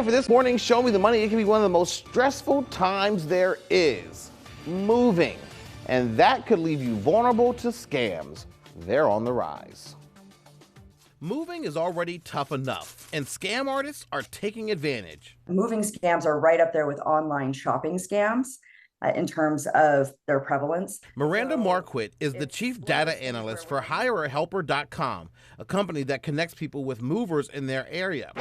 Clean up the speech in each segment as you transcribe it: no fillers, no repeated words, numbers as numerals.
right, for this morning's Show Me the Money, it can be one of the most stressful times there is. Moving. And that could leave you vulnerable to scams. They're on the rise. Moving is already tough enough, and scam artists are taking advantage. Moving scams are right up there with online shopping scams in terms of their prevalence. Miranda Marquit is the chief data analyst for HireAHelper.com, a company that connects people with movers in their area.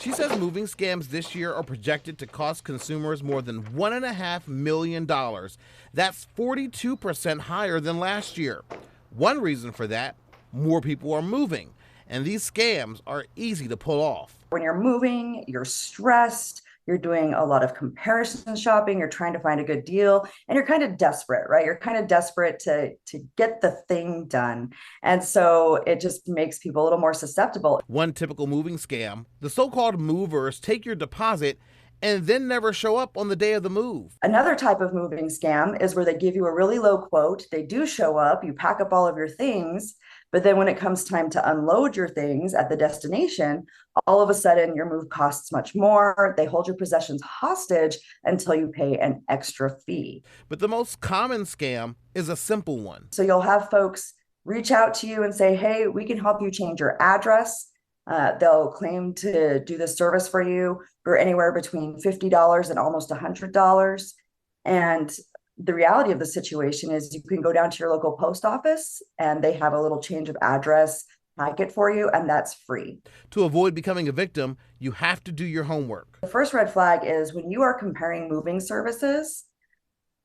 She says moving scams this year are projected to cost consumers more than $1.5 million. That's 42% higher than last year. One reason for that, more people are moving, and these scams are easy to pull off. When you're moving, you're stressed, you're doing a lot of comparison shopping, you're trying to find a good deal, and you're kind of desperate, right? You're kind of desperate to get the thing done. And so it just makes people a little more susceptible. One typical moving scam, the so-called movers take your deposit and then never show up on the day of the move. Another type of moving scam is where they give you a really low quote, they do show up, you pack up all of your things, but then when it comes time to unload your things at the destination, all of a sudden your move costs much more. They hold your possessions hostage until you pay an extra fee. But the most common scam is a simple one. So you'll have folks reach out to you and say, hey, we can help you change your address. They'll claim to do this service for you for anywhere between $50 and almost $100. And the reality of the situation is you can go down to your local post office and they have a little change of address packet for you, and that's free. To avoid becoming a victim, you have to do your homework. The first red flag is when you are comparing moving services,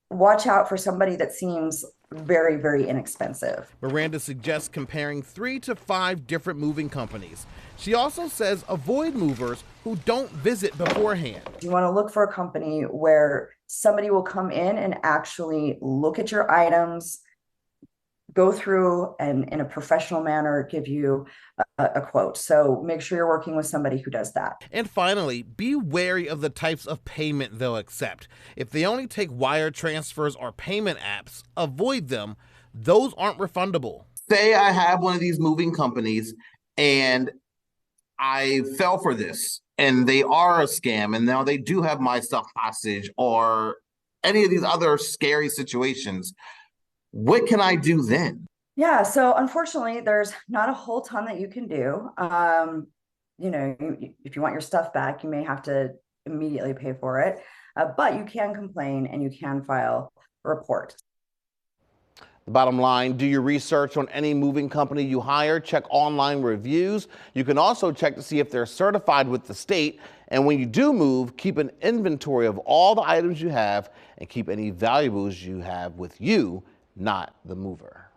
watch out for somebody that seems very, very inexpensive. Miranda suggests comparing 3 to 5 different moving companies. She also says avoid movers who don't visit beforehand. You want to look for a company where somebody will come in and actually look at your items, go through and in a professional manner give you a quote. So make sure you're working with somebody who does that. And finally, be wary of the types of payment they'll accept. If they only take wire transfers or payment apps, avoid them. Those aren't refundable. Say I have one of these moving companies and I fell for this and they are a scam and now they do have my stuff hostage or any of these other scary situations. What can I do then? Yeah, so unfortunately, there's not a whole ton that you can do. If you want your stuff back, you may have to immediately pay for it, but you can complain and you can file a report. The bottom line, do your research on any moving company you hire. Check online reviews. You can also check to see if they're certified with the state. And when you do move, keep an inventory of all the items you have and keep any valuables you have with you, not the mover.